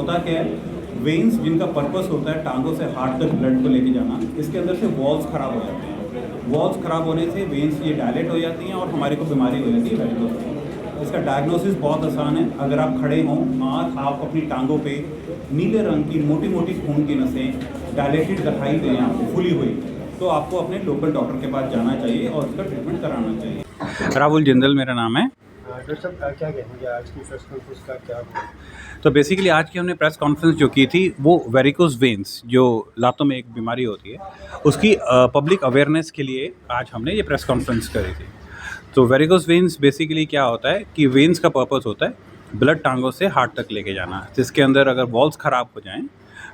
होता क्या है, वेन्स जिनका पर्पस होता है टांगों से हार्ट तक ब्लड को लेके जाना, इसके अंदर से वॉल्स ख़राब हो जाते हैं। वॉल्स ख़राब होने से वेन्स ये डायलेट हो जाती हैं और हमारे को बीमारी हो जाती है वेरिकोस। इसका डायग्नोसिस बहुत आसान है। अगर आप खड़े हों और आप अपनी टांगों पे नीले रंग की मोटी मोटी खून की नसें डायलेटेड दिखाई दें, आपको फुली हुई, तो आपको अपने लोकल डॉक्टर के पास जाना चाहिए और उसका ट्रीटमेंट कराना चाहिए। राहुल जिंदल मेरा नाम है। डॉक्टर साहब क्या कहेंगे आज की प्रेस कॉन्फ्रेंस का क्या? तो बेसिकली आज की हमने प्रेस कॉन्फ्रेंस जो की थी वो वेरिकोस वेन्स जो लातों में एक बीमारी होती है उसकी पब्लिक अवेयरनेस के लिए आज हमने ये प्रेस कॉन्फ्रेंस करी थी। तो वेरिकोस वेन्स बेसिकली क्या होता है कि वेन्स का पर्पस होता है ब्लड टांगों से हार्ट तक लेके जाना, जिसके अंदर अगर वॉल्स ख़राब हो जाएं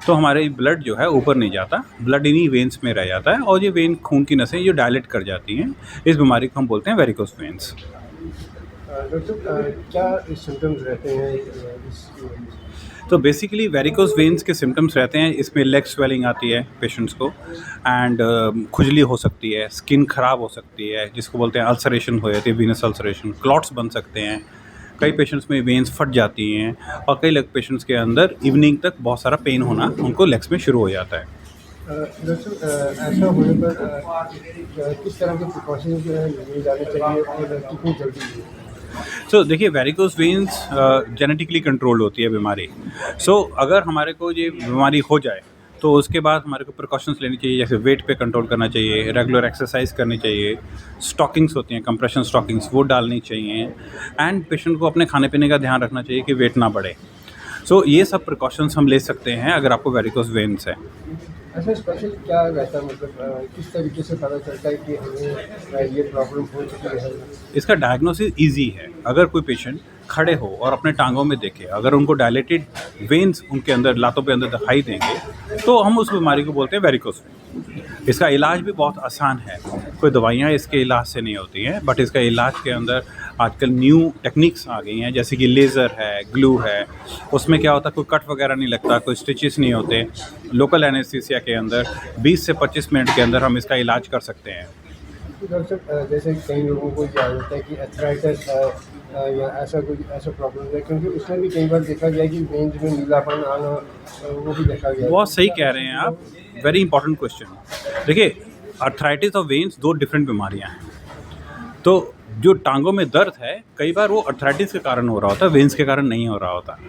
तो हमारे ब्लड जो है ऊपर नहीं जाता, ब्लड इन्हीं वेन्स में रह जाता है और ये वेन खून की नसें जो डायलेट कर जाती हैं, इस बीमारी को हम बोलते हैं वेरिकोस वेन्स। डॉक्टर क्या सिम्टम्स रहते हैं इस? तो बेसिकली वेरिकोस वेन्स के सिम्टम्स रहते हैं, इसमें लेग स्वेलिंग आती है पेशेंट्स को एंड खुजली हो सकती है, स्किन ख़राब हो सकती है जिसको बोलते हैं अल्सरेशन हो जाती है, वीनस अल्सरेशन, क्लॉट्स बन सकते हैं, कई पेशेंट्स में वेन्स फट जाती हैं और कई लेग पेशेंट्स के अंदर इवनिंग तक बहुत सारा पेन होना उनको लेग्स में शुरू हो जाता है। डॉक्टर ऐसा होने पर किस तरह के प्रिकॉशंस लिए जाने चाहिए और कितनी जल्दी? सो देखिए वेरिकोस वेन्स जेनेटिकली कंट्रोल्ड होती है बीमारी। सो अगर हमारे को ये बीमारी हो जाए तो उसके बाद हमारे को प्रिकॉशंस लेनी चाहिए, जैसे वेट पे कंट्रोल करना चाहिए, रेगुलर एक्सरसाइज करनी चाहिए, स्टॉकिंग्स होती हैं कंप्रेशन स्टॉकिंग्स वो डालनी चाहिए एंड पेशेंट को अपने खाने पीने का ध्यान रखना चाहिए कि वेट ना बढ़े। सो ये सब प्रिकॉशंस हम ले सकते हैं अगर आपको वेरिकोस वेन्स है। ऐसा स्पेशल क्या रहता है, मतलब किस तरीके से पता चलता है कि हमें ये प्रॉब्लम हो चुकी है? इसका डायग्नोसिस ईजी है। अगर कोई पेशेंट खड़े हो और अपने टांगों में देखे, अगर उनको डायलेटेड वेन्स उनके अंदर लातों पे अंदर दिखाई देंगे तो हम उस बीमारी को बोलते हैं वेरिकोस वेन। इसका इलाज भी बहुत आसान है, कोई दवाइयाँ इसके इलाज से नहीं होती हैं, बट इसका इलाज के अंदर आजकल न्यू टेक्निक्स आ गई हैं, जैसे कि लेज़र है, ग्लू है। उसमें क्या होता है, कोई कट वगैरह नहीं लगता, कोई स्टिचेस नहीं होते। लोकल एनेस्थीसिया के अंदर 20 से 25 मिनट के अंदर हम इसका इलाज कर सकते हैं। डॉक्टर जैसे कई लोगों को ये होता है कि अर्थराइटिस है या ऐसा प्रॉब्लम है, क्योंकि उसमें भी कई बार देखा गया कि वेन्स में नीलापन आना वो भी देखा गया। बहुत सही कह रहे हैं आप, वेरी इंपॉर्टेंट क्वेश्चन। देखिए अर्थराइटिस और वेन्स दो डिफरेंट बीमारियां हैं। तो जो टांगों में दर्द है कई बार वो अर्थराइटिस के कारण हो रहा होता है, वेन्स के कारण नहीं हो रहा होता।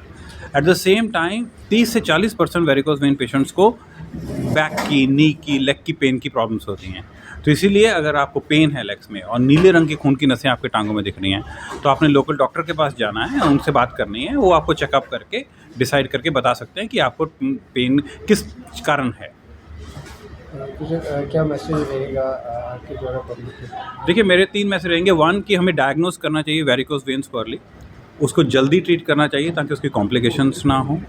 एट द सेम टाइम 30 से 40% वेरिकोस वेन पेशेंट्स को बैक की, नी की, लेग की पेन की प्रॉब्लम्स होती हैं। तो इसीलिए अगर आपको पेन है लेग्स में और नीले रंग की खून की नसें आपके टांगों में दिख रही हैं तो आपने लोकल डॉक्टर के पास जाना है, उनसे बात करनी है, वो आपको चेकअप करके डिसाइड करके बता सकते हैं कि आपको पेन किस कारण है। क्या मैसेज रहेगा आपके द्वारा पब्लिक को? देखिए मेरे 3 मैसेज रहेंगे। 1 कि हमें डायग्नोस करना चाहिए वेरिकोस वेन्स को अर्ली, उसको जल्दी ट्रीट करना चाहिए ताकि उसकी कॉम्प्लिकेशंस ना हो।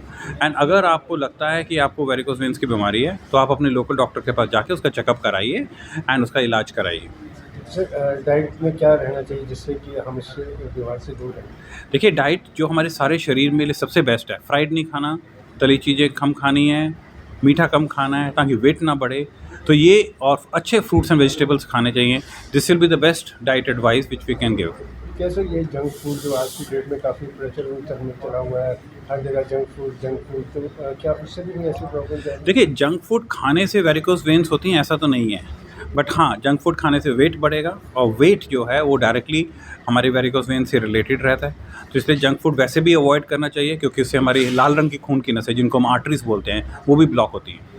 एंड अगर आपको लगता है कि आपको वेरिकोस वेन्स की बीमारी है तो आप अपने लोकल डॉक्टर के पास जाके उसका चेकअप कराइए एंड उसका इलाज कराइए। सर डाइट में क्या रहना चाहिए जिससे कि हम इस बीमारी से दूर रहें? देखिए डाइट जो हमारे सारे शरीर में लिए सबसे बेस्ट है, फ्राइड नहीं खाना, तली चीज़ें कम खानी है, मीठा कम खाना है ताकि वेट ना बढ़े। तो ये और अच्छे फ्रूट्स एंड वेजिटेबल्स खाने चाहिए। This will be the best diet advice which we can give. क्या सर ये जंक फूड जो आज की डेट में काफ़ी प्रचलन में चला हुआ है, हर जगह जंक फूड, तो क्या उससे भी कोई ऐसी प्रॉब्लम है? देखिए जंक फूड खाने से वेरिकोस वेन्स होती हैं ऐसा तो नहीं है, बट हाँ जंक फूड खाने से वेट बढ़ेगा और वेट जो है वो डायरेक्टली हमारे वेरिकोस वेन से रिलेटेड रहता है। तो इसलिए जंक फूड वैसे भी अवॉइड करना चाहिए क्योंकि उससे हमारी लाल रंग की खून की नसें जिनको हम आर्टरीज बोलते हैं वो भी ब्लॉक होती हैं।